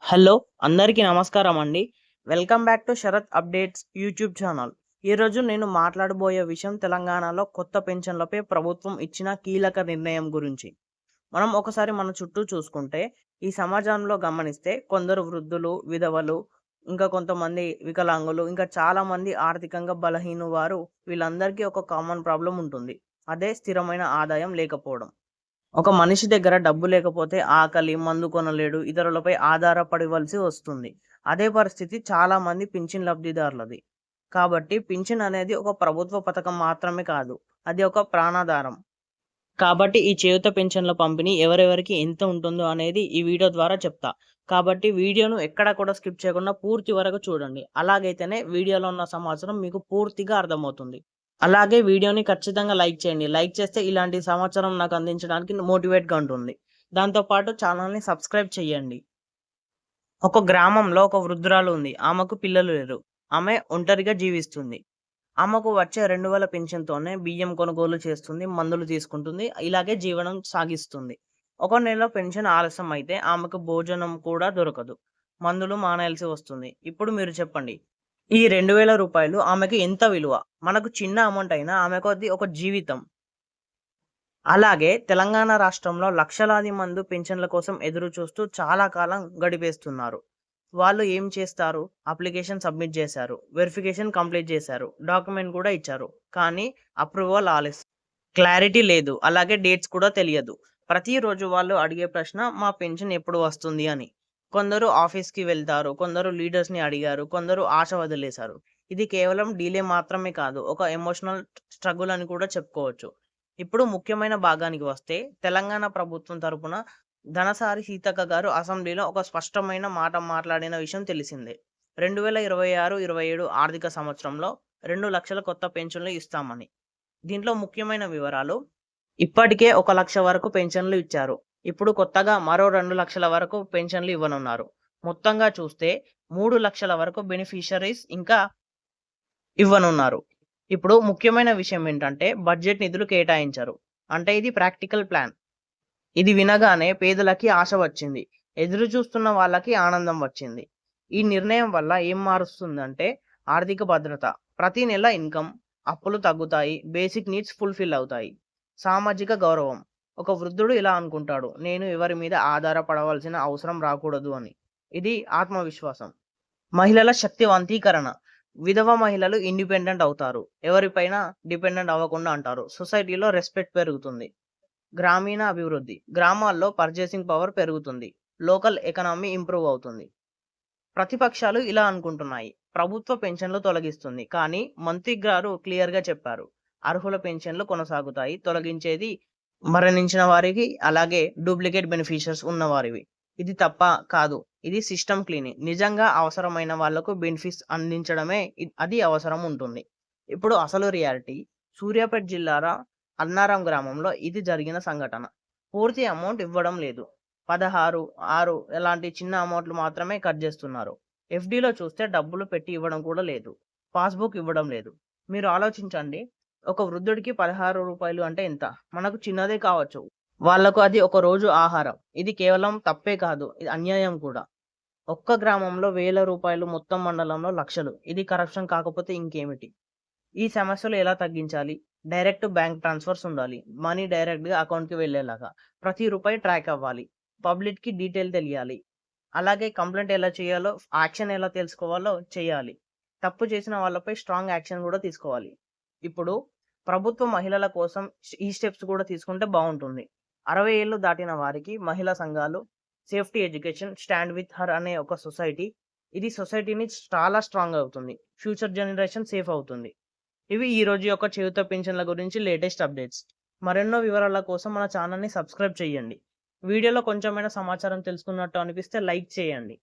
Hello! అందరికీ నమస్కారం అండి. Welcome back to Sharath updates YouTube channel. ఈరోజు నేను మాట్లాడబోయే విషయం తెలంగాణలో కొత్త పెన్షన్లపై ప్రభుత్వం ఇచ్చిన కీలక నిర్ణయం గురించి. మనం ఒకసారి మన చుట్టూ చూసుకుంటే ఈ సమాజంలో గమనిస్తే కొందరు వృద్ధులు, విధవలు, ఇంకా కొంతమంది వికలాంగులు, ఇంకా చాలామంది ఆర్థికంగా బలహీన వారు వీళ్ళందరికీ ఒక కామన్ ప్రాబ్లమ్ ఉంటుంది. అదే స్థిరమైన ఆదాయం లేకపోవడం. ఒక మనిషి దగ్గర డబ్బు లేకపోతే ఆకలి, మందు కొనలేడు, ఇతరులపై ఆధారపడవలసి వస్తుంది. అదే పరిస్థితి చాలా మంది పింఛన్ లబ్ధిదారులది. కాబట్టి పింఛన్ అనేది ఒక ప్రభుత్వ పథకం మాత్రమే కాదు. అది ఒక ప్రాణాధారం. కాబట్టి ఈ చేయూత పెన్షన్ల పంపిణీ ఎవరెవరికి ఎంత ఉంటుందో అనేది ఈ వీడియో ద్వారా చెప్తా. కాబట్టి వీడియోను ఎక్కడా కూడా స్కిప్ చేయకుండా పూర్తి వరకు చూడండి. అలాగైతేనే వీడియోలో ఉన్న సమాచారం మీకు పూర్తిగా అర్థమవుతుంది. అలాగే వీడియోని ఖచ్చితంగా లైక్ చేయండి. లైక్ చేస్తే ఇలాంటి సమాచారం నాకు అందించడానికి మోటివేట్‌గా ఉంటుంది. దాంతో పాటు ఛానల్‌ని సబ్స్క్రైబ్ చేయండి. ఒక గ్రామంలో ఒక వృద్ధురాలు ఉంది. ఆమెకు పిల్లలు లేరు. ఆమె ఒంటరిగా జీవిస్తుంది. ఆమెకు వచ్చే 2000 పింఛన్‌తోనే బియ్యం కొనుగోలు చేస్తుంది, మందులు తీసుకుంటుంది. ఇలాగే జీవనం సాగిస్తుంది. ఒక నెల పెన్షన్ ఆలస్యం అయితే ఆమెకు భోజనం కూడా దొరకదు. మందులు మానేయాల్సి వస్తుంది. ఇప్పుడు మీరు చెప్పండి. ఈ రూ. 2000 ఆమెకు ఎంత విలువ? మనకు చిన్న అమౌంట్ అయినా ఆమెకు అది ఒక జీవితం. అలాగే తెలంగాణ రాష్ట్రంలో లక్షలాది మంది పెన్షన్ల కోసం ఎదురు చూస్తూ చాలా కాలం గడిపేస్తున్నారు. వాళ్ళు ఏం చేస్తారు? అప్లికేషన్ సబ్మిట్ చేశారు. వెరిఫికేషన్ కంప్లీట్ చేశారు. డాక్యుమెంట్ కూడా ఇచ్చారు. కానీ అప్రూవల్ ఆలస్యం. క్లారిటీ లేదు. అలాగే డేట్స్ కూడా తెలియదు. ప్రతిరోజు వాళ్ళు అడిగే ప్రశ్న మా పెన్షన్ ఎప్పుడు వస్తుంది అని. కొందరు ఆఫీస్‌కి వెళ్తారు. కొందరు లీడర్స్‌ని అడిగారు. కొందరు ఆశ వదిలేశారు. ఇది కేవలం డిలే మాత్రమే కాదు. ఒక ఎమోషనల్ స్ట్రగుల్ అని కూడా చెప్పుకోవచ్చు. ఇప్పుడు ముఖ్యమైన భాగానికి వస్తే తెలంగాణ ప్రభుత్వం తరపున ధనసారి సీతక్క గారు అసెంబ్లీలో ఒక స్పష్టమైన మాట మాట్లాడిన విషయం తెలిసిందే. 2026, 27 ఆర్థిక సంవత్సరంలో 2,00,000 కొత్త పెన్షన్లు ఇస్తామని. దీంట్లో ముఖ్యమైన వివరాలు. ఇప్పటికే 1,00,000 వరకు పెన్షన్లు ఇచ్చారు. ఇప్పుడు కొత్తగా మరో 2,00,000 వరకు పెన్షన్లు ఇవ్వనున్నారు. మొత్తంగా చూస్తే 3,00,000 వరకు బెనిఫిషరీస్ ఇంకా ఇవ్వనున్నారు. ఇప్పుడు ముఖ్యమైన విషయం ఏంటంటే బడ్జెట్ నిధులు కేటాయించారు. అంటే ఇది ప్రాక్టికల్ ప్లాన్. ఇది వినగానే పేదలకి ఆశ వచ్చింది. ఎదురు చూస్తున్న వాళ్ళకి ఆనందం వచ్చింది. ఈ నిర్ణయం వల్ల ఏం మారుస్తుందంటే ఆర్థిక భద్రత. ప్రతి నెల ఇన్‌కమ్, అప్పులు తగ్గుతాయి, బేసిక్ నీడ్స్ ఫుల్‌ఫిల్ అవుతాయి. సామాజిక గౌరవం. ఒక వృద్ధుడు ఇలా అనుకుంటాడు. నేను ఎవరి మీద ఆధారపడవలసిన అవసరం రాకూడదు అని. ఇది ఆత్మవిశ్వాసం. మహిళల శక్తివంతీకరణ. విధవ మహిళలు ఇండిపెండెంట్ అవుతారు. ఎవరిపైన డిపెండెంట్ అవ్వకుండా అంటారు. సొసైటీలో రెస్పెక్ట్ పెరుగుతుంది. గ్రామీణ అభివృద్ధి. గ్రామాల్లో పర్చేసింగ్ పవర్ పెరుగుతుంది. లోకల్ ఎకానమీ ఇంప్రూవ్ అవుతుంది. ప్రతిపక్షాలు ఇలా అనుకుంటున్నాయి. ప్రభుత్వ పెన్షన్లు తొలగిస్తుంది. కానీ మంత్రి గారు క్లియర్‌గా చెప్పారు. అర్హుల పెన్షన్లు కొనసాగుతాయి. తొలగించేది మరణించిన వారికి, అలాగే డూప్లికేట్ బెనిఫిషరీస్ ఉన్నవారివి. ఇది తప్ప కాదు. ఇది సిస్టమ్ క్లీనింగ్. నిజంగా అవసరమైన వాళ్లకు బెనిఫిట్స్ అందించడమే అది అవసరం ఉంటుంది. ఇప్పుడు అసలు రియాలిటీ. సూర్యాపేట జిల్లాల అన్నారం గ్రామంలో ఇది జరిగిన సంఘటన. పూర్తి అమౌంట్ ఇవ్వడం లేదు. 16, 6 ఇలాంటి చిన్న అమౌంట్‌లు మాత్రమే కట్ చేస్తున్నారు. ఎఫ్‌డీలో చూస్తే డబ్బులు పెట్టి ఇవ్వడం కూడా లేదు. పాస్‌బుక్ ఇవ్వడం లేదు. మీరు ఆలోచించండి. ఒక వృద్ధుడికి రూ. 16 అంటే ఎంత? మనకు చిన్నదే కావచ్చు. వాళ్ళకు అది ఒక రోజు ఆహారం. ఇది కేవలం తప్పే కాదు. ఇది అన్యాయం కూడా. ఒక్క గ్రామంలో వేల రూపాయలు, మొత్తం మండలంలో లక్షలు. ఇది కరప్షన్ కాకపోతే ఇంకేమిటి? ఈ సమస్యలు ఎలా తగ్గించాలి? డైరెక్ట్ బ్యాంక్ ట్రాన్స్‌ఫర్స్ ఉండాలి. మనీ డైరెక్ట్‌గా అకౌంట్‌కి వెళ్ళేలాగా. ప్రతి రూపాయి ట్రాక్ అవ్వాలి. పబ్లిక్‌కి డీటెయిల్ తెలియాలి. అలాగే కంప్లెయింట్ ఎలా చేయాలో, యాక్షన్ ఎలా తెలుసుకోవాలో చేయాలి. తప్పు చేసిన వాళ్ళపై స్ట్రాంగ్ యాక్షన్ కూడా తీసుకోవాలి. ఇప్పుడు ప్రభుత్వం మహిళల కోసం ఈ స్టెప్స్ కూడా తీసుకుంటే బావుంటుంది. 60 ఏళ్లు దాటిన వారికి మహిళా సంఘాలు, safety education, stand with her అనే ఒక సొసైటీ. ఇది సొసైటీని చాలా స్ట్రాంగ్ అవుతుంది. ఫ్యూచర్ జనరేషన్ సేఫ్ అవుతుంది. ఇవి ఈ రోజు యొక్క చేయూత పెన్షన్ల గురించి లేటెస్ట్ అప్డేట్స్. మరెన్నో వివరాల కోసం మన ఛానల్‌ని సబ్స్క్రైబ్ చేయండి. వీడియోలో కొంచెమైనా సమాచారం తెలుసుకున్నట్టు అనిపిస్తే లైక్ చేయండి.